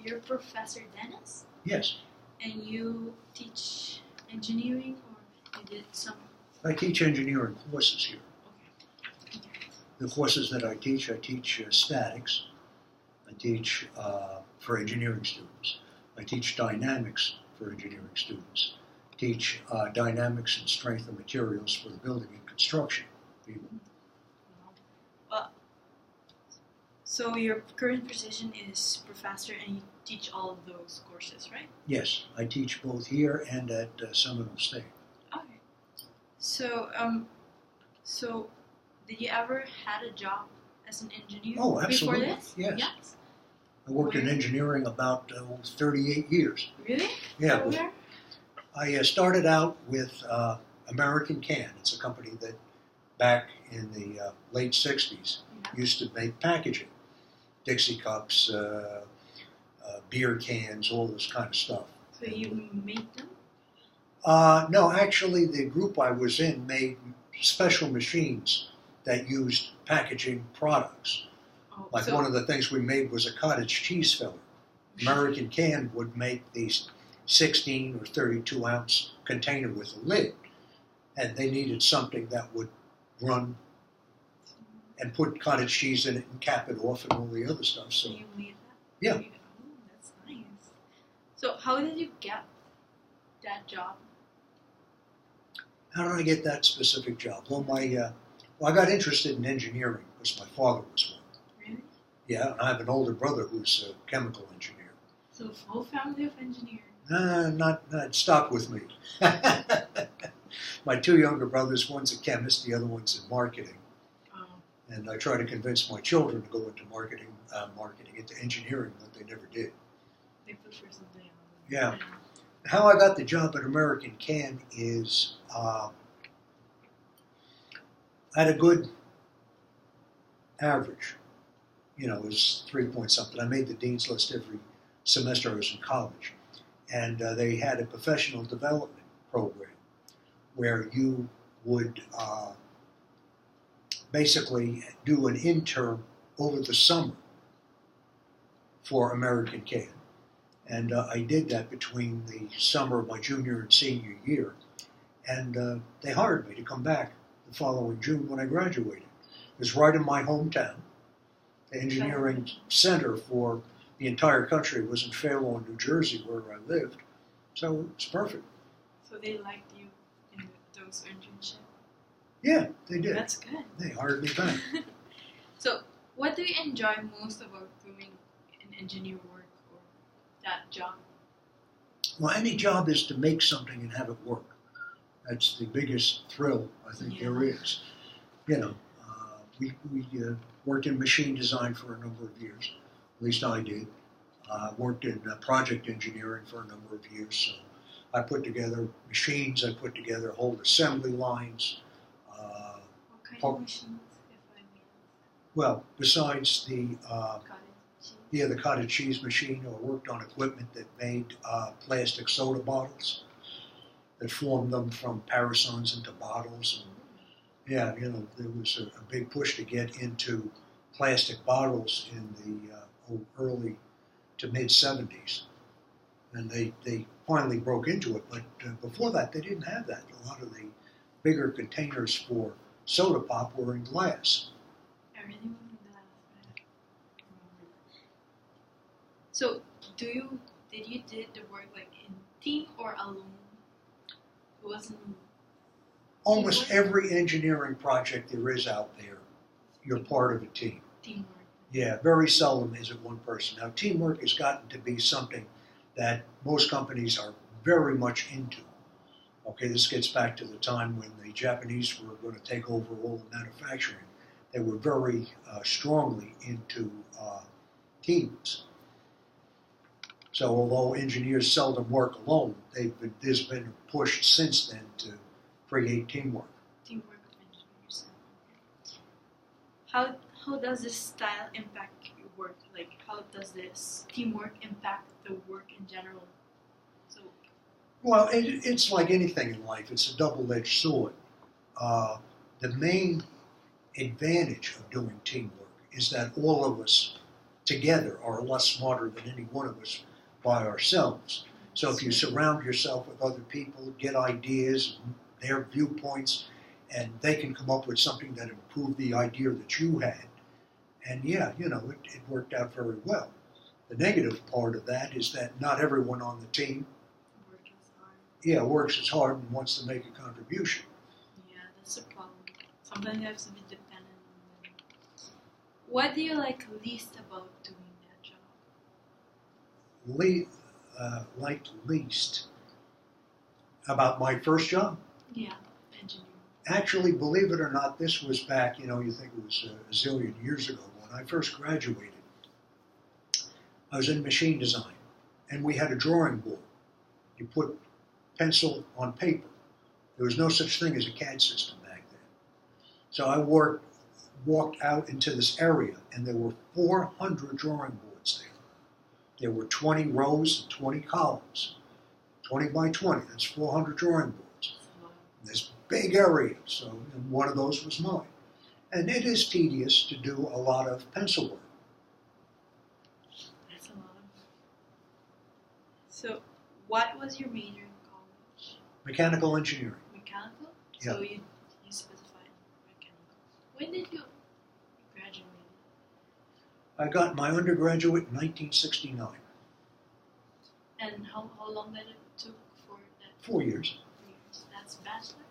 you're Professor Dennis? Yes. And you teach engineering, or you did some? I teach engineering courses here. Okay. The courses that I teach statics. I teach for engineering students. I teach dynamics for engineering students. I teach dynamics and strength of materials for the building and construction people. Well, so your current position is professor, and you teach all of those courses, right? Yes, I teach both here and at Seminole State. Okay. So, so did you ever had a job as an engineer Oh, absolutely. before this? Yes. I worked in engineering about 38 years. Really? Yeah. Where? I started out with American Can. It's a company that back in the late 60s used to make packaging. Dixie cups, beer cans, all this kind of stuff. So you made them? No, actually the group I was in made special machines that used packaging products. Oh, Like one of the things we made was a cottage cheese filler. American Can would make these 16 or 32 ounce container with a lid, and they needed something that would run and put cottage cheese in it and cap it off and all the other stuff. So you made that? yeah. Oh, that's nice. So how did you get that job? How did I get that specific job? Well, I got interested in engineering because my father was one. Really? Yeah, and I have an older brother who's a chemical engineer. So whole family of engineers. Not stop with me. My two younger brothers, one's a chemist, the other one's in marketing. Oh. And I try to convince my children to go into marketing, into engineering, but they never did. They prefer something else. Yeah. How I got the job at American Can is I had a good average. You know, it was 3 point something. I made the dean's list every semester I was in college. And they had a professional development program where you would basically do an intern over the summer for American Can. And I did that between the summer of my junior and senior year. And they hired me to come back the following June when I graduated. It was right in my hometown. The engineering center for the entire country was in Fair Lawn, New Jersey, where I lived. So it was perfect. So they liked you in those internships? Yeah, they did. That's good. They hired me back. So what do you enjoy most about doing an engineer work or that job? Well, any job is to make something and have it work. That's the biggest thrill I think there is. You know, we worked in machine design for a number of years. At least I did. Worked in project engineering for a number of years. So I put together machines. I put together whole assembly lines. What kind of machines, if I may ask? Well, besides the Cottage yeah, the cottage cheese machine, I worked on equipment that made plastic soda bottles, that formed them from parasons into bottles. And yeah, you know, there was a big push to get into plastic bottles in the early to mid 70s. And they finally broke into it, but before that they didn't have that. A lot of the bigger containers for soda pop were in glass. I really wanted that. So did you did the work like in team or alone? It wasn't Almost every engineering project there is out there, you're part of a team. teamwork. Yeah, very seldom is it one person. Now, teamwork has gotten to be something that most companies are very much into. Okay, this gets back to the time when the Japanese were going to take over all the manufacturing. They were very strongly into teams. So although engineers seldom work alone, there's been a push since then to create teamwork. Teamwork of engineers. How does this style impact your work? Like, how does this teamwork impact the work in general? So, well, it's like anything in life. It's a double-edged sword. The main advantage of doing teamwork is that all of us together are a lot smarter than any one of us by ourselves. So if you surround yourself with other people, get ideas, their viewpoints, and they can come up with something that improved the idea that you had. And yeah, it worked out very well. The negative part of that is that not everyone on the team works as hard and wants to make a contribution. Yeah, that's a problem. Sometimes you have to be dependent on them. What do you like least about doing that job? Liked least about my first job? Yeah, engineering. Actually, believe it or not, this was back, you think it was a zillion years ago. When I first graduated, I was in machine design, and we had a drawing board. You put pencil on paper. There was no such thing as a CAD system back then. So I walked out into this area, and there were 400 drawing boards there. There were 20 rows and 20 columns. 20 by 20, that's 400 drawing boards. This big area, so and one of those was mine. And it is tedious to do a lot of pencil work. That's a lot of. So, what was your major in college? Mechanical engineering. Mechanical? Yeah. So you specified mechanical. When did you graduate? I got my undergraduate in 1969. And how long did it took for that? 4 years. 4 years. That's bachelor?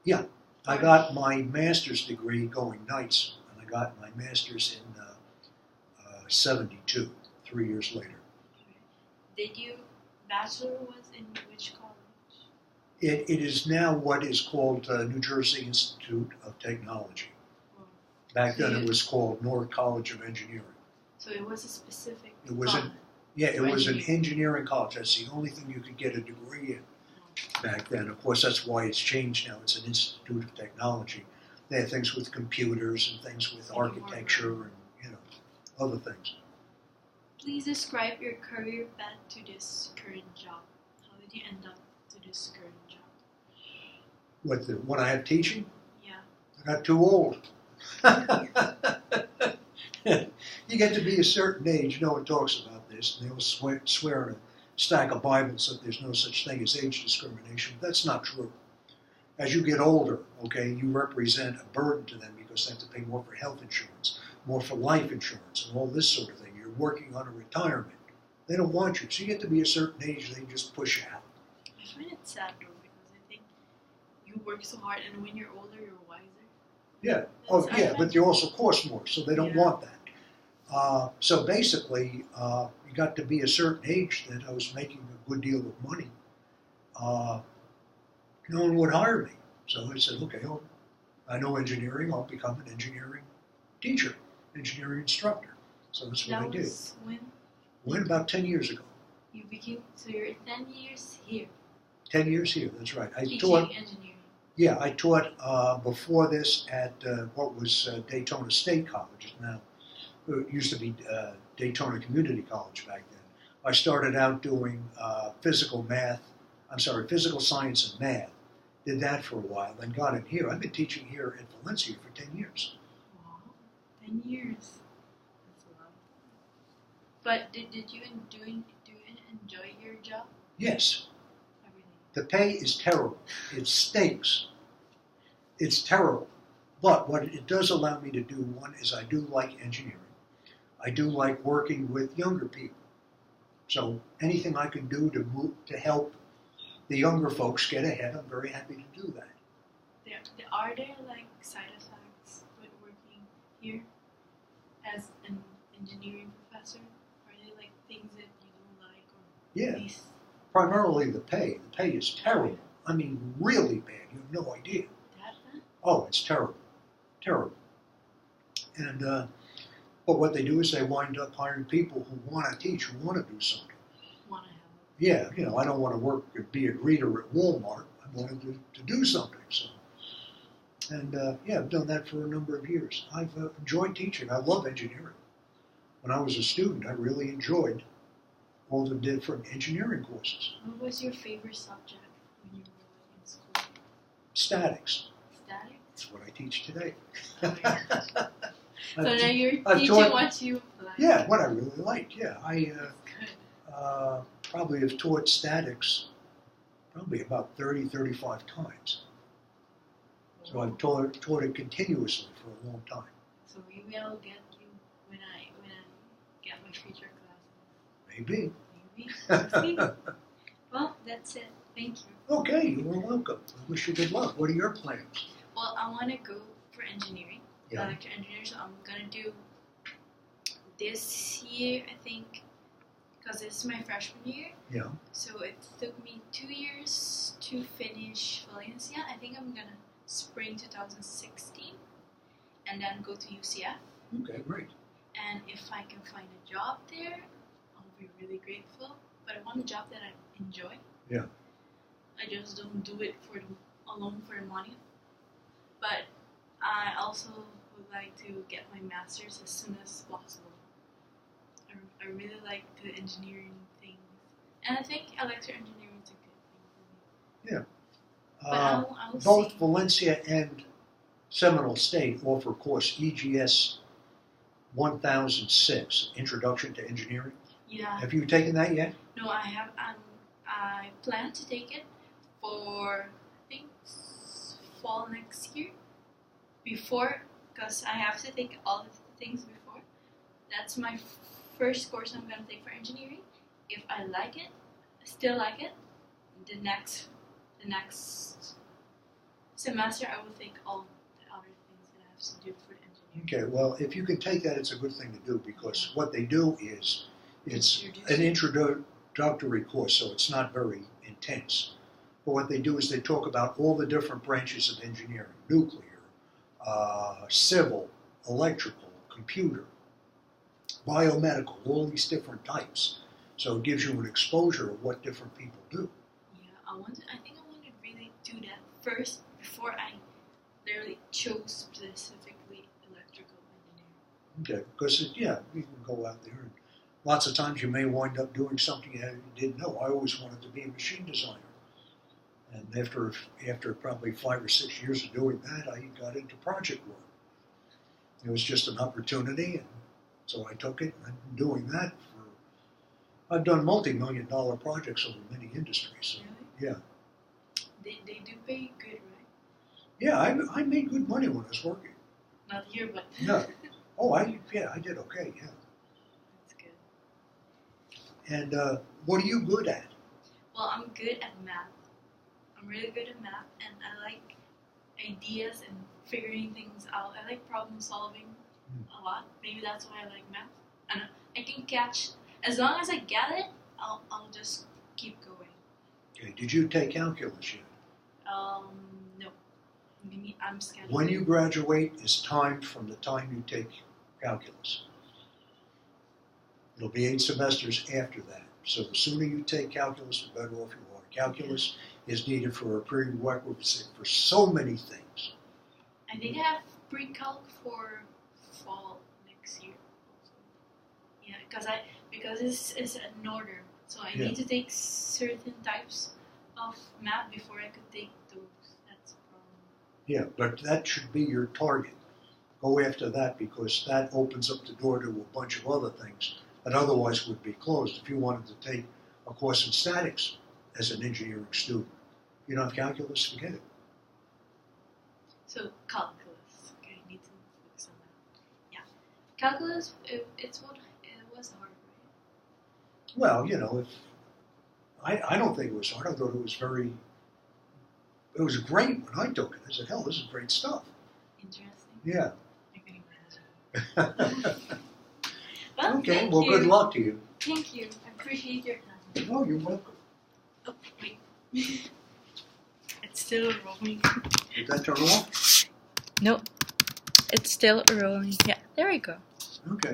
Yeah. I got my master's degree going nights, and I got my master's in 72, 3 years later. Did you, bachelor was in which college? It is now what is called New Jersey Institute of Technology. Oh. Back then it was called Newark College of Engineering. So it was a specific It was college. it was an engineering college. That's the only thing you could get a degree in back then. Of course, that's why it's changed now. It's an Institute of Technology. They have things with computers and things with architecture and other things. Please describe your career path to this current job. How did you end up to this current job? When I have teaching, Yeah. I got too old. You get to be a certain age, no one talks about this, and they'll swear on a stack of Bibles that there's no such thing as age discrimination. That's not true. As you get older, you represent a burden to them because they have to pay more for health insurance, more for life insurance, and all this sort of thing. You're working on a retirement. They don't want you. So you get to be a certain age, they just push you out. I find it sad though because I think you work so hard and when you're older you're wiser. Yeah. But you also cost more, so they don't want that. So basically, you got to be a certain age that I was making a good deal of money. No one would hire me. So I said, okay, I know engineering, I'll become an engineering teacher, engineering instructor. So that's what I did. When? About 10 years ago. You became, so you're 10 years here. 10 years here, that's right. Teaching engineering. Yeah, I taught before this at what was Daytona State College. Now, it used to be Daytona Community College back then. I started out doing physical science and math. Did that for a while, then got in here. I've been teaching here at Valencia for 10 years. Wow, 10 years. That's a lot. But did you enjoy your job? Yes. Everything. The pay is terrible. It stinks. It's terrible. But what it does allow me to do, one, is I do like engineering. I do like working with younger people. So anything I can do to help the younger folks get ahead, I'm very happy to do that. Are there like side effects with working here as an engineering professor? Are there like things that you don't like or Yeah. at least Primarily the pay. The pay is terrible. I mean, really bad. You have no idea. that bad? Oh, it's terrible. Terrible. And but what they do is they wind up hiring people who want to teach, who want to do something. Want to have Yeah, I don't want to work and be a greeter at Walmart. I wanted to do something. So, and I've done that for a number of years. I've enjoyed teaching. I love engineering. When I was a student, I really enjoyed all the different engineering courses. What was your favorite subject when you were in school? Statics. Statics? That's what I teach today. Oh, yeah. So now you're I've teaching taught- what you like. Yeah, what I really liked. Yeah, I Good. probably have taught statics probably about 30, 35 times. So I've taught it continuously for a long time. So maybe I'll get you when I get my future classes. Maybe. Maybe. We'll see. Well, that's it. Thank you. Okay, you are welcome. I wish you good luck. What are your plans? Well, I want to go for engineering, Yeah. electrical engineering. So I'm gonna do this year, I think, because this is my freshman year. Yeah. So it took me 2 years to finish Valencia. I think I'm gonna spring 2016, and then go to UCF. Okay, great. And if I can find a job there, I'll be really grateful. But I want a job that I enjoy. Yeah. I just don't do it alone for the money. But I also would like to get my master's as soon as possible. I really like the engineering things, and I think electrical engineering is a good thing for me. But I'll Both see. Valencia and Seminole State offer course EGS 1006, Introduction to Engineering. Yeah. Have you taken that yet? No, I have. I plan to take it for I think fall next year. Before, because I have to take all of the things before. That's my first course I'm gonna take for engineering. If I like it, still like it, the next semester I will take all the other things that I have to do for the engineering. Okay, well, if you can take that, it's a good thing to do because what they do is it's an Introduce- introductory course, so it's not very intense. But what they do is they talk about all the different branches of engineering: nuclear, civil, electrical, computer, biomedical, all these different types. So it gives you an exposure of what different people do. Yeah, I think I want to really do that first before I literally chose specifically electrical engineering. Okay, because you can go out there and lots of times you may wind up doing something you didn't know. I always wanted to be a machine designer. And after probably 5 or 6 years of doing that, I got into project work. It was just an opportunity, and so I took it. And I've been doing that I've done multi-million-dollar projects over many industries. So, Really? yeah. They do pay good, right? Yeah, I made good money when I was working. Not here, but Yeah. Oh, I did okay, yeah. that's good. And what are you good at? Well, I'm good at math. I'm really good at math, and I like ideas and figuring things out. I like problem solving a lot. Maybe that's why I like math. And I can catch, as long as I get it, I'll just keep going. Okay, did you take calculus yet? No. I'm scheduled. When you graduate is timed from the time you take calculus. It'll be 8 semesters after that. So the sooner you take calculus, the better off you are. Calculus is needed for a prerequisite for so many things. I think I have pre-calc for fall next year. Also. Yeah, because it's an order, so I need to take certain types of math before I could take those. That's a problem. Yeah, but that should be your target. Go after that because that opens up the door to a bunch of other things that otherwise would be closed. If you wanted to take a course in statics as an engineering student, you don't have calculus, forget it. So calculus. Okay, I need to focus on that. Yeah, calculus. It was hard, right? Well, I don't think it was hard. I thought it was great when I took it. I said, hell, this is great stuff. Interesting. Yeah. I can imagine. Well, Okay, thank well, you. good luck to you. Thank you. I appreciate your time. Oh, you're welcome. Oh, wait. It's still rolling. Did that turn off? Nope. It's still rolling. Yeah, there we go. Okay.